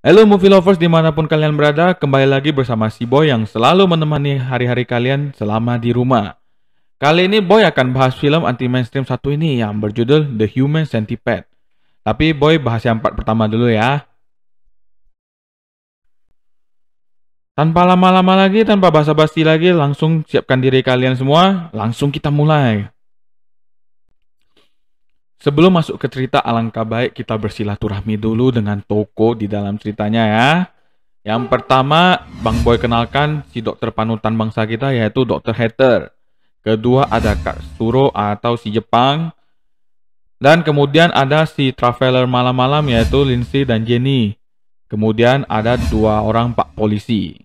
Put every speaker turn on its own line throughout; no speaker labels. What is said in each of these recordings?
Halo movie lovers dimanapun kalian berada, kembali lagi bersama si Boy yang selalu menemani hari-hari kalian selama di rumah. Kali ini Boy akan bahas film anti-mainstream satu ini yang berjudul The Human Centipede. Tapi Boy bahas yang part pertama dulu ya. Tanpa lama-lama lagi, tanpa basa-basi lagi, langsung siapkan diri kalian semua, langsung kita mulai. Sebelum masuk ke cerita, alangkah baik kita bersilaturahmi dulu dengan tokoh di dalam ceritanya ya. Yang pertama, Bang Boy kenalkan si dokter panutan bangsa kita yaitu Dr. Hater. Kedua ada Kak Suro atau si Jepang. Dan kemudian ada si traveler malam-malam yaitu Lindsay dan Jenny. Kemudian ada dua orang pak polisi.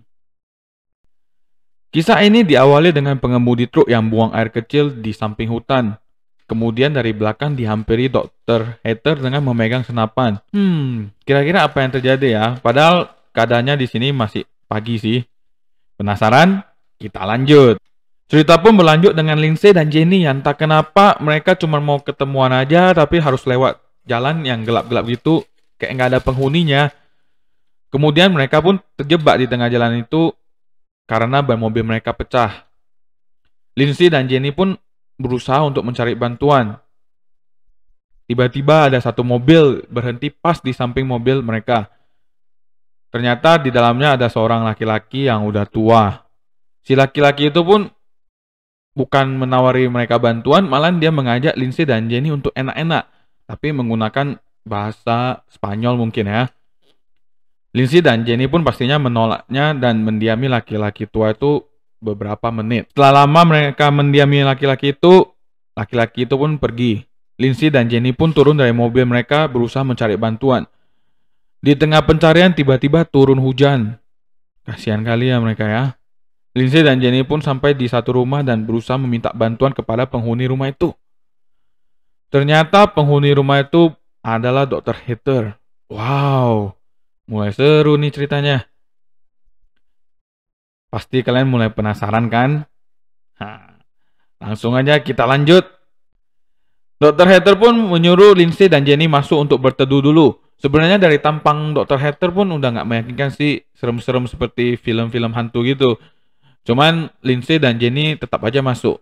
Kisah ini diawali dengan pengemudi truk yang buang air kecil di samping hutan. Kemudian dari belakang dihampiri Dr. Hater dengan memegang senapan. Kira-kira apa yang terjadi ya? Padahal keadaannya di sini masih pagi sih. Penasaran? Kita lanjut. Cerita pun berlanjut dengan Lindsay dan Jenny yang tak kenapa mereka cuma mau ketemuan aja tapi harus lewat jalan yang gelap-gelap gitu. Kayak nggak ada penghuninya. Kemudian mereka pun terjebak di tengah jalan itu karena ban mobil mereka pecah. Lindsay dan Jenny pun berusaha untuk mencari bantuan. Tiba-tiba ada satu mobil berhenti pas di samping mobil mereka. Ternyata di dalamnya ada seorang laki-laki yang udah tua. Si laki-laki itu pun bukan menawari mereka bantuan, malah dia mengajak Lindsay dan Jenny untuk enak-enak, tapi menggunakan bahasa Spanyol mungkin ya. Lindsay dan Jenny pun pastinya menolaknya dan mendiami laki-laki tua itu beberapa menit. Setelah lama mereka mendiami laki-laki itu pun pergi. Lindsay dan Jenny pun turun dari mobil mereka berusaha mencari bantuan. Di tengah pencarian tiba-tiba turun hujan. Kasihan kali ya mereka ya. Lindsay dan Jenny pun sampai di satu rumah dan berusaha meminta bantuan kepada penghuni rumah itu. Ternyata penghuni rumah itu adalah Dr. Hater. Wow, mulai seru nih ceritanya. Pasti kalian mulai penasaran kan? Langsung aja kita lanjut. Dr. Hater pun menyuruh Lindsay dan Jenny masuk untuk berteduh dulu. Sebenarnya dari tampang Dr. Hater pun udah nggak meyakinkan sih, serem-serem seperti film-film hantu gitu. Cuman Lindsay dan Jenny tetap aja masuk.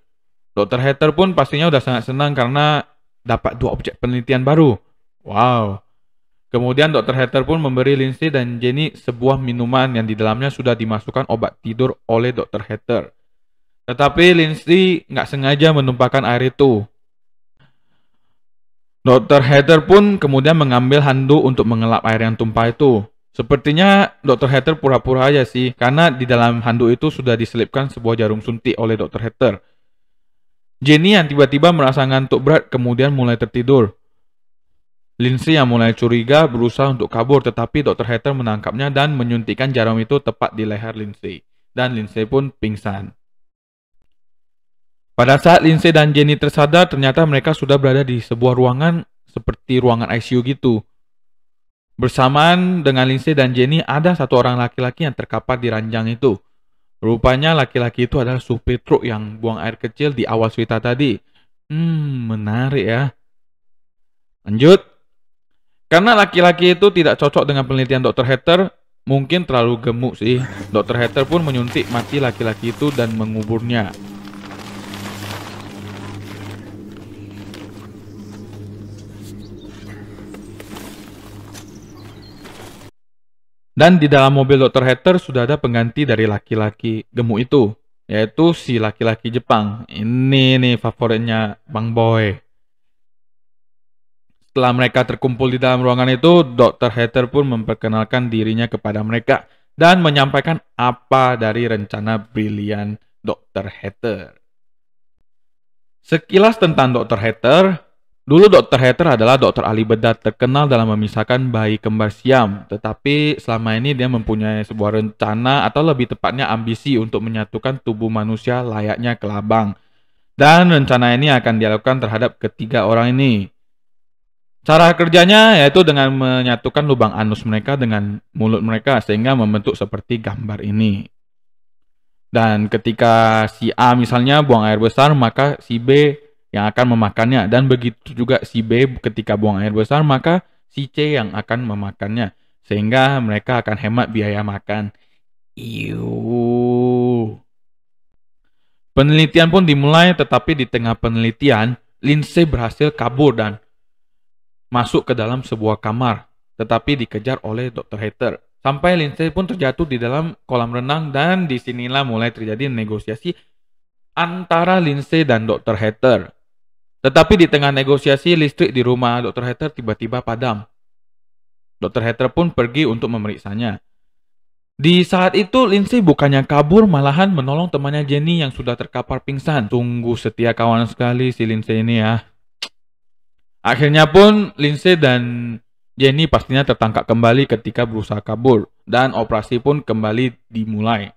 Dr. Hater pun pastinya udah sangat senang karena dapat dua objek penelitian baru. Wow. Kemudian Dr. Hater pun memberi Lindsay dan Jenny sebuah minuman yang di dalamnya sudah dimasukkan obat tidur oleh Dr. Hater. Tetapi Lindsay nggak sengaja menumpahkan air itu. Dr. Hater pun kemudian mengambil handuk untuk mengelap air yang tumpah itu. Sepertinya Dr. Hater pura-pura aja sih, karena di dalam handuk itu sudah diselipkan sebuah jarum suntik oleh Dr. Hater. Jenny yang tiba-tiba merasa ngantuk berat kemudian mulai tertidur. Lindsay yang mulai curiga berusaha untuk kabur tetapi Dr. Hater menangkapnya dan menyuntikkan jarum itu tepat di leher Lindsay. Dan Lindsay pun pingsan. Pada saat Lindsay dan Jenny tersadar ternyata mereka sudah berada di sebuah ruangan seperti ruangan ICU gitu. Bersamaan dengan Lindsay dan Jenny ada satu orang laki-laki yang terkapar di ranjang itu. Rupanya laki-laki itu adalah supir truk yang buang air kecil di awal cerita tadi. Menarik ya. Lanjut. Karena laki-laki itu tidak cocok dengan penelitian Dr. Hater, mungkin terlalu gemuk sih. Dr. Hater pun menyuntik mati laki-laki itu dan menguburnya. Dan di dalam mobil Dr. Hater sudah ada pengganti dari laki-laki gemuk itu, yaitu si laki-laki Jepang. Ini nih favoritnya Bang Boy. Setelah mereka terkumpul di dalam ruangan itu, Dr. Hater pun memperkenalkan dirinya kepada mereka dan menyampaikan apa dari rencana brilian Dr. Hater. Sekilas tentang Dr. Hater, dulu Dr. Hater adalah dokter ahli bedah terkenal dalam memisahkan bayi kembar Siam, tetapi selama ini dia mempunyai sebuah rencana atau lebih tepatnya ambisi untuk menyatukan tubuh manusia layaknya kelabang. Dan rencana ini akan dilakukan terhadap ketiga orang ini. Cara kerjanya yaitu dengan menyatukan lubang anus mereka dengan mulut mereka sehingga membentuk seperti gambar ini. Dan ketika si A misalnya buang air besar, maka si B yang akan memakannya. Dan begitu juga si B ketika buang air besar, maka si C yang akan memakannya. sehingga mereka akan hemat biaya makan. Iu. Penelitian pun dimulai, tetapi di tengah penelitian, Lindsay berhasil kabur dan masuk ke dalam sebuah kamar, tetapi dikejar oleh Dr. Hatter. Sampai Lindsay pun terjatuh di dalam kolam renang dan disinilah mulai terjadi negosiasi antara Lindsay dan Dr. Hatter. Tetapi di tengah negosiasi, listrik di rumah Dr. Hatter tiba-tiba padam. Dr. Hatter pun pergi untuk memeriksanya. Di saat itu, Lindsay bukannya kabur, malahan menolong temannya Jenny yang sudah terkapar pingsan. Sungguh setia kawan sekali si Lindsay ini ya. Akhirnya pun Lindsay dan Jenny pastinya tertangkap kembali ketika berusaha kabur. Dan operasi pun kembali dimulai.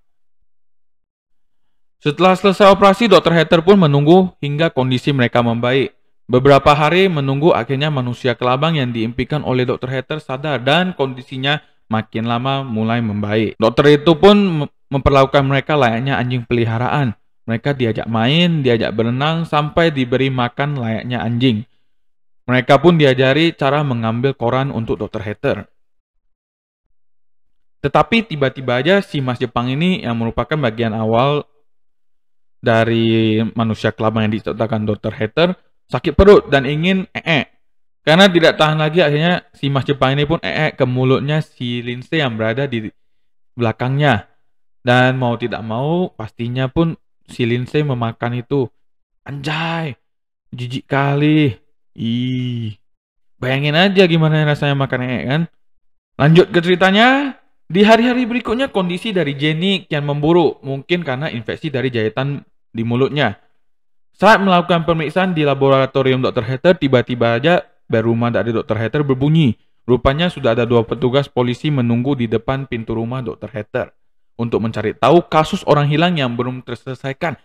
Setelah selesai operasi, Dr. Hatter pun menunggu hingga kondisi mereka membaik. Beberapa hari menunggu, akhirnya manusia kelabang yang diimpikan oleh Dr. Hatter sadar dan kondisinya makin lama mulai membaik. Dokter itu pun memperlakukan mereka layaknya anjing peliharaan. Mereka diajak main, diajak berenang, sampai diberi makan layaknya anjing. Mereka pun diajari cara mengambil koran untuk Dr. Hatter. Tetapi tiba-tiba aja si Mas Jepang ini yang merupakan bagian awal dari manusia kelabang yang diciptakan Dr. Hatter sakit perut dan ingin Karena tidak tahan lagi, akhirnya si Mas Jepang ini pun ke mulutnya si Lindsay yang berada di belakangnya. Dan mau tidak mau, pastinya pun si Lindsay memakan itu. Anjay, jijik kali. Ih, bayangin aja gimana rasanya makan kan. Lanjut ke ceritanya. Di hari-hari berikutnya, kondisi dari Jenny kian memburuk. Mungkin karena infeksi dari jahitan di mulutnya. Saat melakukan pemeriksaan di laboratorium Dr. Hatter, tiba-tiba aja bel rumah dari Dr. Hatter berbunyi. Rupanya sudah ada 2 petugas polisi menunggu di depan pintu rumah Dr. Hatter untuk mencari tahu kasus orang hilang yang belum terselesaikan.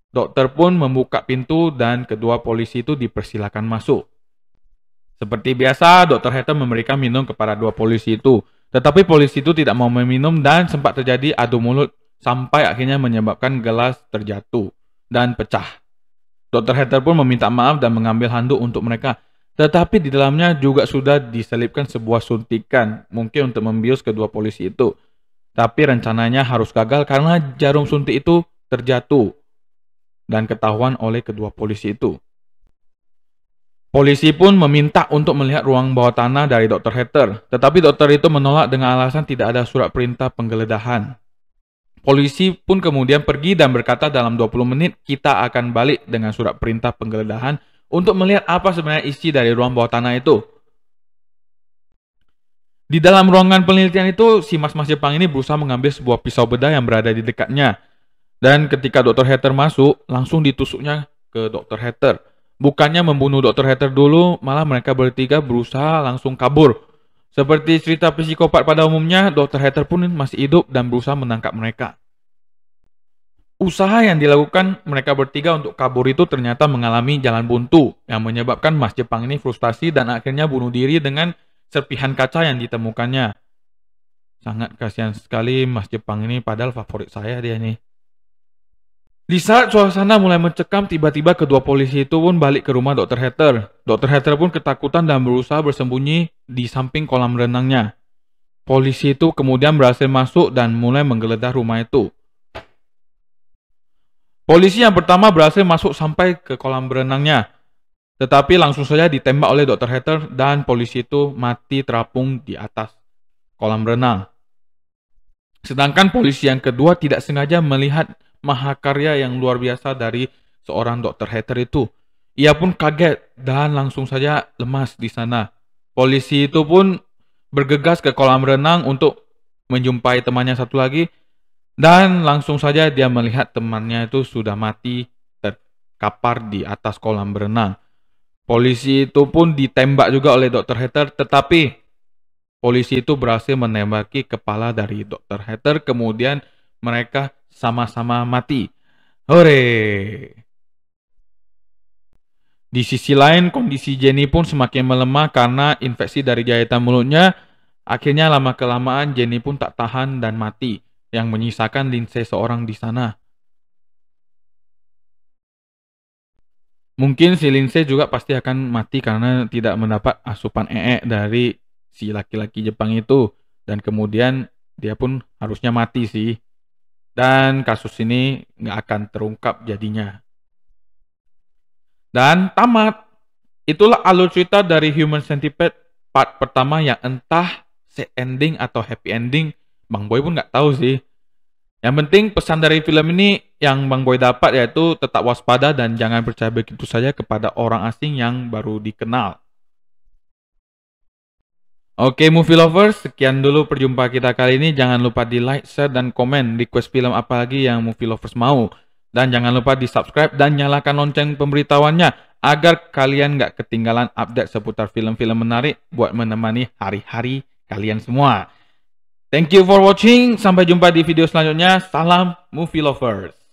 Dokter pun membuka pintu dan kedua polisi itu dipersilakan masuk. Seperti biasa, Dr. Hatter memberikan minum kepada 2 polisi itu. Tetapi polisi itu tidak mau meminum dan sempat terjadi adu mulut sampai akhirnya menyebabkan gelas terjatuh dan pecah. Dr. Hatter pun meminta maaf dan mengambil handuk untuk mereka. Tetapi di dalamnya juga sudah diselipkan sebuah suntikan, mungkin untuk membius kedua polisi itu. Tapi rencananya harus gagal karena jarum suntik itu terjatuh dan ketahuan oleh kedua polisi itu. Polisi pun meminta untuk melihat ruang bawah tanah dari Dr. Hatter. Tetapi dokter itu menolak dengan alasan tidak ada surat perintah penggeledahan. Polisi pun kemudian pergi dan berkata dalam 20 menit kita akan balik dengan surat perintah penggeledahan untuk melihat apa sebenarnya isi dari ruang bawah tanah itu. Di dalam ruangan penelitian itu, si mas-mas Jepang ini berusaha mengambil sebuah pisau bedah yang berada di dekatnya. Dan ketika Dr. Hatter masuk, langsung ditusuknya ke Dr. Hatter. Bukannya membunuh Dr. Hatter dulu, malah mereka bertiga berusaha langsung kabur. Seperti cerita psikopat pada umumnya, Dr. Hatter pun masih hidup dan berusaha menangkap mereka. Usaha yang dilakukan mereka bertiga untuk kabur itu ternyata mengalami jalan buntu, yang menyebabkan Mas Jepang ini frustasi dan akhirnya bunuh diri dengan serpihan kaca yang ditemukannya. Sangat kasihan sekali Mas Jepang ini, padahal favorit saya dia nih. Di saat suasana mulai mencekam, tiba-tiba kedua polisi itu pun balik ke rumah Dr. Hatter. Dr. Hatter pun ketakutan dan berusaha bersembunyi di samping kolam renangnya. Polisi itu kemudian berhasil masuk dan mulai menggeledah rumah itu. Polisi yang pertama berhasil masuk sampai ke kolam berenangnya. Tetapi langsung saja ditembak oleh Dr. Hatter dan polisi itu mati terapung di atas kolam renang. Sedangkan polisi yang kedua tidak sengaja melihat mahakarya yang luar biasa dari seorang Dr. Hatter itu. Ia pun kaget dan langsung saja lemas di sana. Polisi itu pun bergegas ke kolam renang untuk menjumpai temannya satu lagi. Dan langsung saja dia melihat temannya itu sudah mati terkapar di atas kolam berenang. Polisi itu pun ditembak juga oleh Dr. Hatter, tetapi polisi itu berhasil menembaki kepala dari Dr. Hatter, kemudian mereka sama-sama mati. Hore! Di sisi lain, kondisi Jenny pun semakin melemah karena infeksi dari jahitan mulutnya. Akhirnya lama-kelamaan Jenny pun tak tahan dan mati, yang menyisakan Lindsay seorang di sana. Mungkin si Lindsay juga pasti akan mati karena tidak mendapat asupan dari si laki-laki Jepang itu. Dan kemudian dia pun harusnya mati sih. Dan kasus ini nggak akan terungkap jadinya. Dan tamat. Itulah alur cerita dari Human Centipede part pertama yang entah sad ending atau happy ending. Bang Boy pun nggak tahu sih. Yang penting pesan dari film ini yang Bang Boy dapat yaitu tetap waspada dan jangan percaya begitu saja kepada orang asing yang baru dikenal. Oke movie lovers, sekian dulu perjumpaan kita kali ini. Jangan lupa di like, share, dan komen request film apa lagi yang movie lovers mau. Dan jangan lupa di subscribe dan nyalakan lonceng pemberitahuannya agar kalian nggak ketinggalan update seputar film-film menarik buat menemani hari-hari kalian semua. Thank you for watching. Sampai jumpa di video selanjutnya. Salam movie lovers.